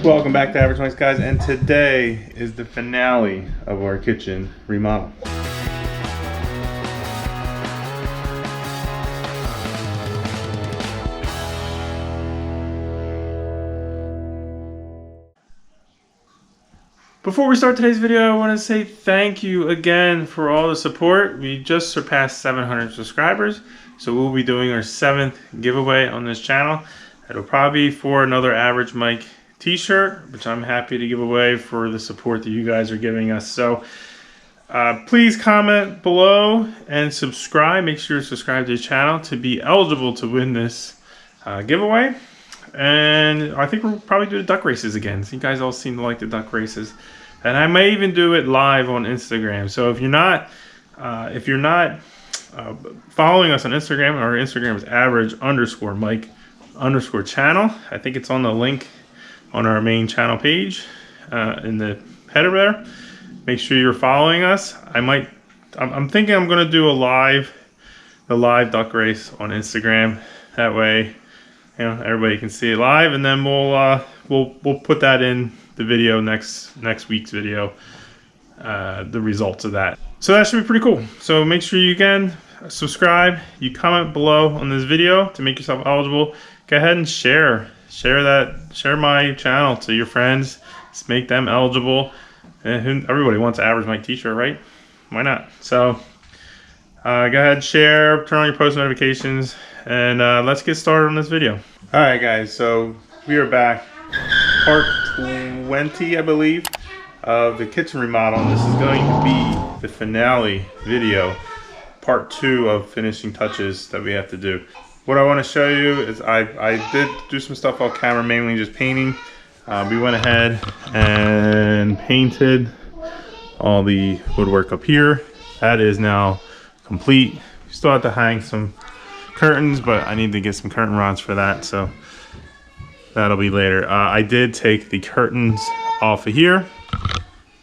Welcome back to Average Mike's, guys, and today is the finale of our kitchen remodel. Before we start today's video, I want to say thank you again for all the support. We just surpassed 700 subscribers, so we'll be doing our 7th giveaway on this channel. It'll probably be for another Average Mike t-shirt, which I'm happy to give away for the support that you guys are giving us. So please comment below and subscribe. Make sure to subscribe to the channel to be eligible to win this giveaway. And I think we'll probably do the duck races again. So you guys all seem to like the duck races, and I may even do it live on Instagram. So if you're not following us on Instagram, our Instagram is average_Mike_channel. I think it's on the link on our main channel page in the header there. Make sure you're following us. I'm thinking I'm gonna do the live duck race on Instagram. That way, you know, everybody can see it live, and then we'll put that in the video next week's video, the results of that. So that should be pretty cool. So make sure you again subscribe, you comment below on this video to make yourself eligible. Go ahead and share my channel to your friends. Just make them eligible. And everybody wants an Average Mike t-shirt, right? Why not? So go ahead, share, turn on your post notifications, and let's get started on this video. All right, guys, so we are back, part 20, I believe, of the kitchen remodel. And this is going to be the finale video, part 2 of finishing touches that we have to do. What I want to show you is I did do some stuff off camera, mainly just painting. We went ahead and painted all the woodwork up here. That is now complete. We still have to hang some curtains, but I need to get some curtain rods for that, so that'll be later. I did take the curtains off of here.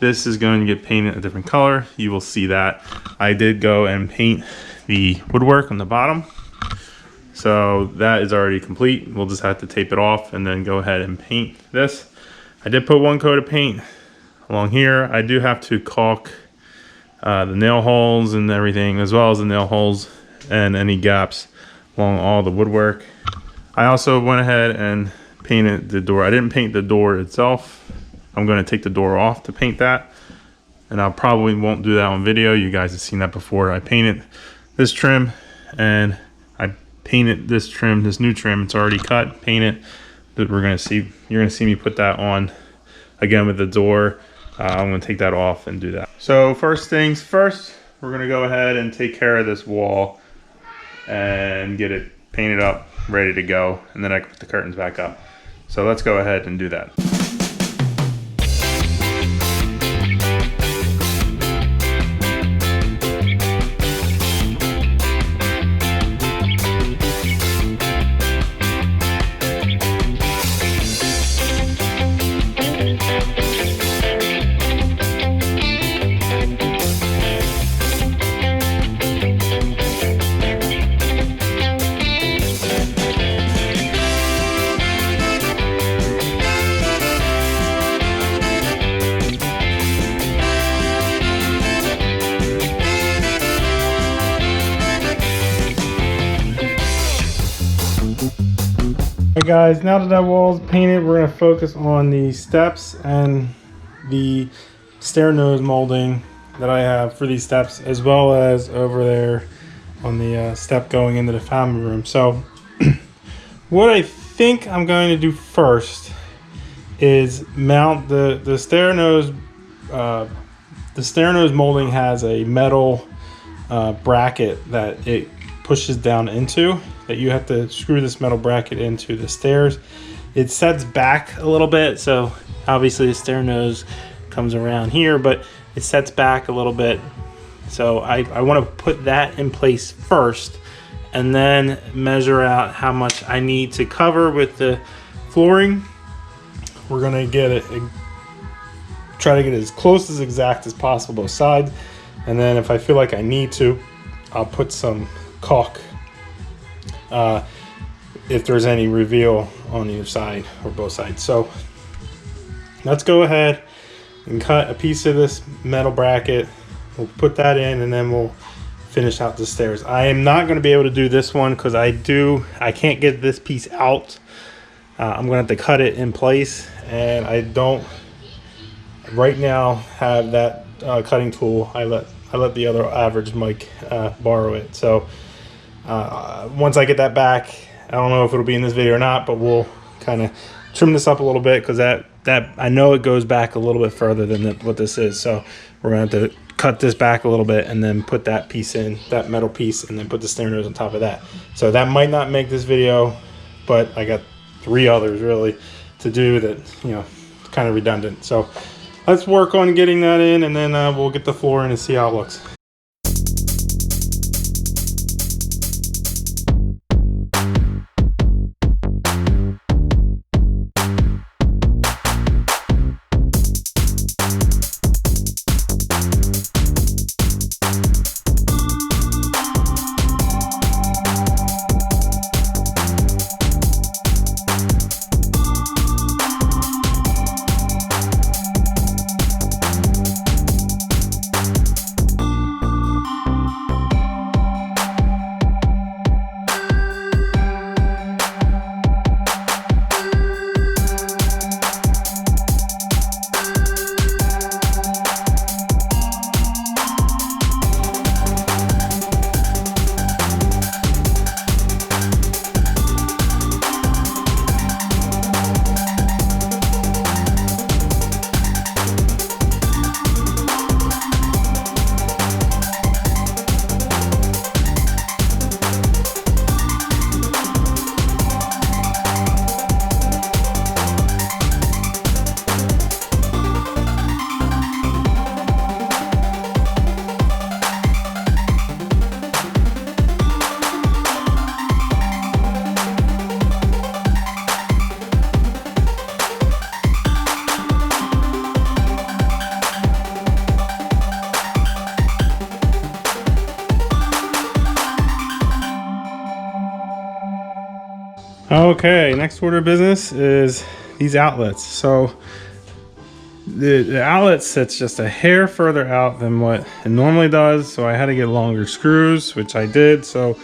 This is going to get painted a different color. You will see that. I did go and paint the woodwork on the bottom. So that is already complete. We'll just have to tape it off and then go ahead and paint this. I did put one coat of paint along here. I do have to caulk the nail holes and everything, as well as the nail holes and any gaps along all the woodwork. I also went ahead and painted the door. I didn't paint the door itself. I'm going to take the door off to paint that, and I probably won't do that on video. You guys have seen that before. I painted this trim, and I painted this trim, this new trim. It's already cut, painted. That we're gonna see. You're gonna see me put that on again with the door. I'm gonna take that off and do that. So first things first, we're gonna go ahead and take care of this wall and get it painted up, ready to go, and then I can put the curtains back up. So let's go ahead and do that. Alright guys, now that wall's painted, we're going to focus on the steps and the stair nose molding that I have for these steps, as well as over there on the step going into the family room. So what I think I'm going to do first is mount the stair nose. The stair nose molding has a metal bracket that it pushes down into, that you have to screw this metal bracket into the stairs. It sets back a little bit, so obviously the stair nose comes around here, but it sets back a little bit. So I want to put that in place first, and then measure out how much I need to cover with the flooring. We're gonna get it, try to get it as close as exact as possible both sides, and then if I feel like I need to, I'll put some caulk if there's any reveal on either side or both sides. So let's go ahead and cut a piece of this metal bracket. We'll put that in, and then we'll finish out the stairs. I am not going to be able to do this one because I can't get this piece out. I'm going to have to cut it in place, and I don't right now have that cutting tool. I let the other average Mike borrow it. So once I get that back, I don't know if it'll be in this video or not, but we'll kind of trim this up a little bit, because that I know it goes back a little bit further than what this is. So we're going to have to cut this back a little bit and then put that piece in, that metal piece, and then put the stair nose on top of that. So that might not make this video, but I got 3 others really to do that, you know, kind of redundant. So let's work on getting that in, and then we'll get the floor in and see how it looks. Okay, next order of business is these outlets. So the outlet sits just a hair further out than what it normally does, so I had to get longer screws, which I did. So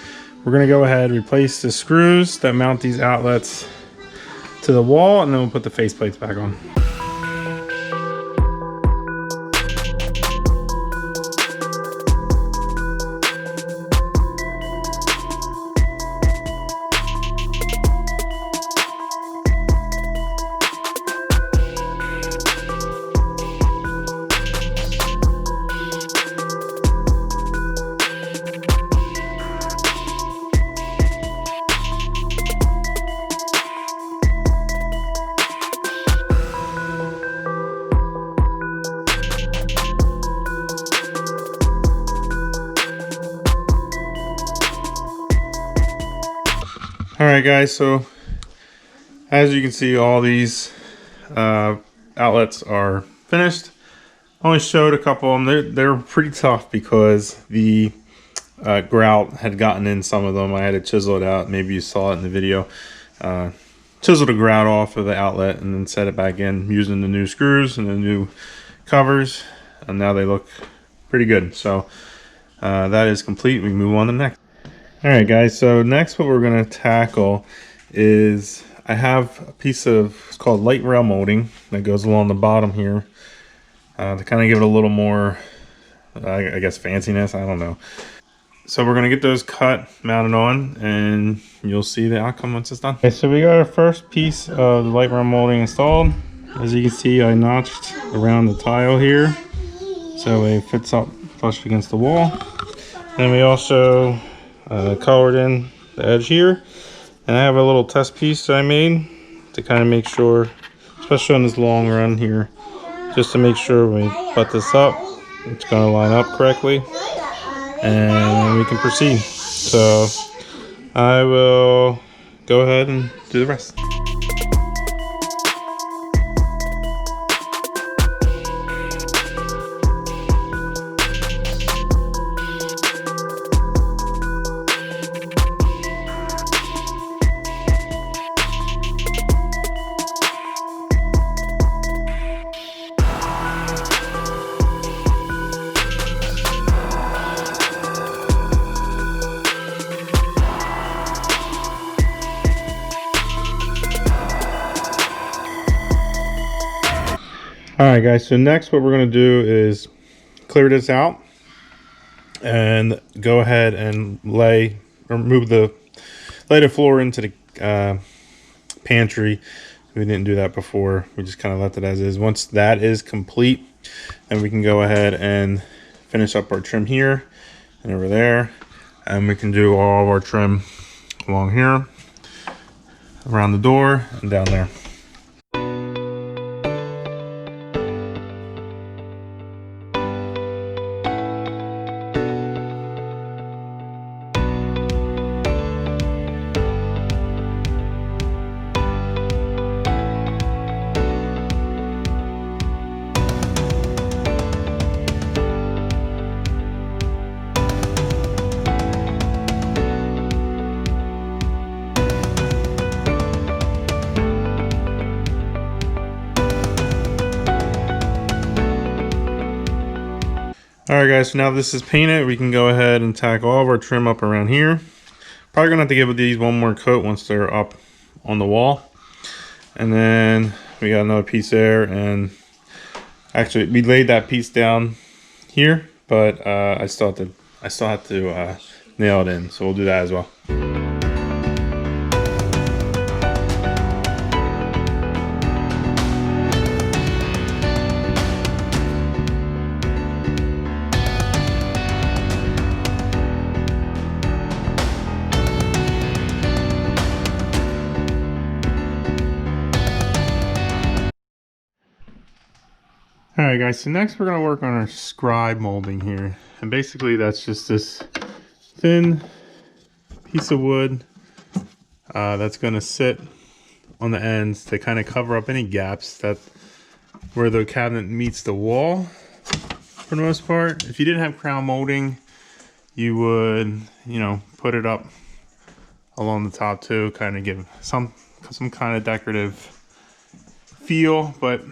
we're gonna go ahead, replace the screws that mount these outlets to the wall, and then we'll put the faceplates back on. Alright guys, so as you can see, all these outlets are finished. I only showed a couple of them. They're pretty tough because the grout had gotten in some of them. I had to chisel it out. Maybe you saw it in the video. Chiseled the grout off of the outlet and then set it back in using the new screws and the new covers, and now they look pretty good. So that is complete. We can move on to the next. Alright guys, so next what we're going to tackle is, I have a piece of, it's called light rail molding that goes along the bottom here to kind of give it a little more, I guess, fanciness. I don't know. So we're going to get those cut, mounted on, and you'll see the outcome once it's done. Okay, so we got our first piece of the light rail molding installed. As you can see, I notched around the tile here so it fits up flush against the wall. Then we also colored in the edge here, and I have a little test piece that I made to kind of make sure, especially on this long run here, just to make sure when we butt this up, it's going to line up correctly, and we can proceed. So I will go ahead and do the rest. All right, guys, so next what we're going to do is clear this out and go ahead and lay the floor into the pantry. We didn't do that before. We just kind of left it as is. Once that is complete, then we can go ahead and finish up our trim here and over there, and we can do all of our trim along here, around the door, and down there. Alright guys, so now this is painted, we can go ahead and tack all of our trim up around here. Probably gonna have to give these one more coat once they're up on the wall. And then we got another piece there, and actually we laid that piece down here, but I still have to nail it in, so we'll do that as well. Alright guys, so next we're going to work on our scribe molding here. And basically that's just this thin piece of wood that's going to sit on the ends to kind of cover up any gaps that where the cabinet meets the wall for the most part. If you didn't have crown molding, you would, you know, put it up along the top too, kind of give some kind of decorative feel. But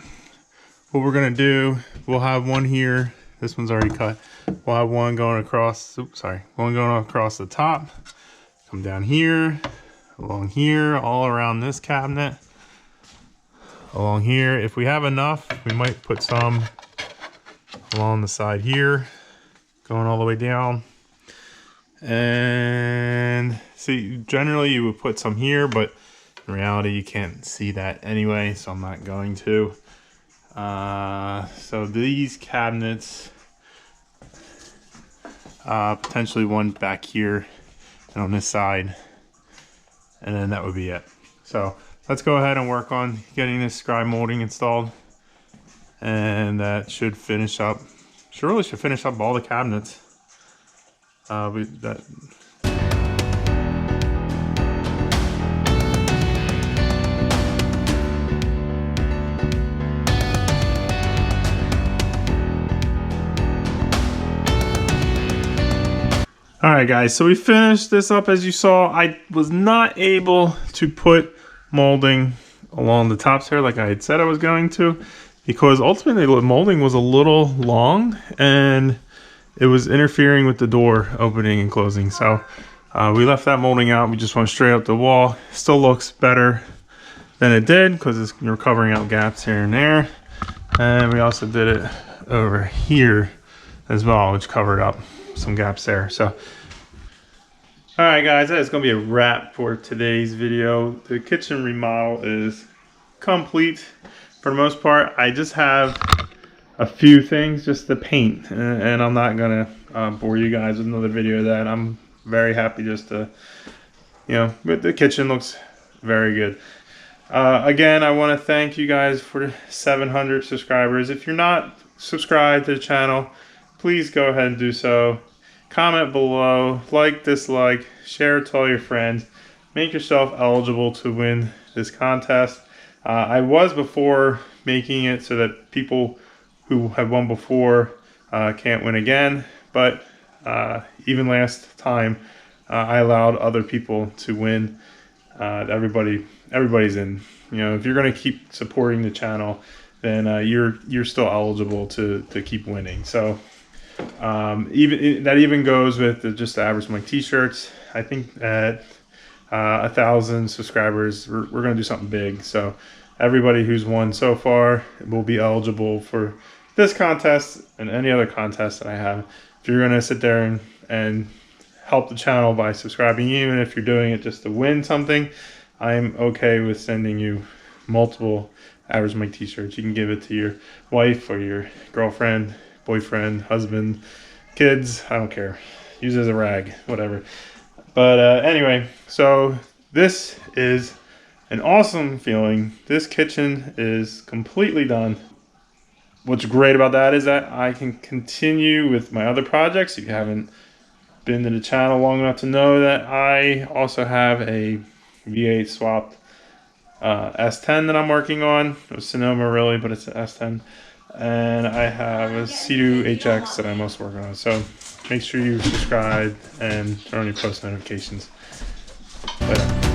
what we're gonna do, we'll have one here. This one's already cut. We'll have one going across. One going across the top. Come down here, along here, all around this cabinet, along here. If we have enough, we might put some along the side here, going all the way down. And see, generally you would put some here, but in reality you can't see that anyway, so I'm not going to. So these cabinets, potentially one back here and on this side, and then that would be it. So let's go ahead and work on getting this scribe molding installed, and that should finish up, surely should finish up all the cabinets. Alright guys, so we finished this up. As you saw, I was not able to put molding along the tops here like I had said I was going to, because ultimately the molding was a little long and it was interfering with the door opening and closing. So we left that molding out. We just went straight up the wall. Still looks better than it did because you're covering out gaps here and there. And we also did it over here as well, which covered up some gaps there. So all right guys, that's gonna be a wrap for today's video. The kitchen remodel is complete for the most part. I just have a few things just to paint, and I'm not gonna bore you guys with another video of that. I'm very happy just to, you know, the kitchen looks very good. Again, I want to thank you guys for 700 subscribers. If you're not subscribed to the channel, please go ahead and do so. Comment below, like, dislike, share it to all your friends. Make yourself eligible to win this contest. I was before making it so that people who have won before can't win again, but even last time I allowed other people to win. Everybody's in. You know, if you're going to keep supporting the channel, then you're still eligible to keep winning. So that even goes with just the average Mike t-shirts. I think at 1,000 subscribers we're going to do something big. So everybody who's won so far will be eligible for this contest and any other contest that I have. If you're going to sit there and help the channel by subscribing, even if you're doing it just to win something, I'm okay with sending you multiple Average Mike t-shirts. You can give it to your wife or your girlfriend, boyfriend, husband, kids, I don't care. Use it as a rag, whatever. But anyway, so this is an awesome feeling. This kitchen is completely done. What's great about that is that I can continue with my other projects. If you haven't been to the channel long enough to know that I also have a V8 swapped S10 that I'm working on. It was Sonoma really, but it's an S10. And I have a C2 HX that I'm also working on. So make sure you subscribe and turn on your post notifications. Later.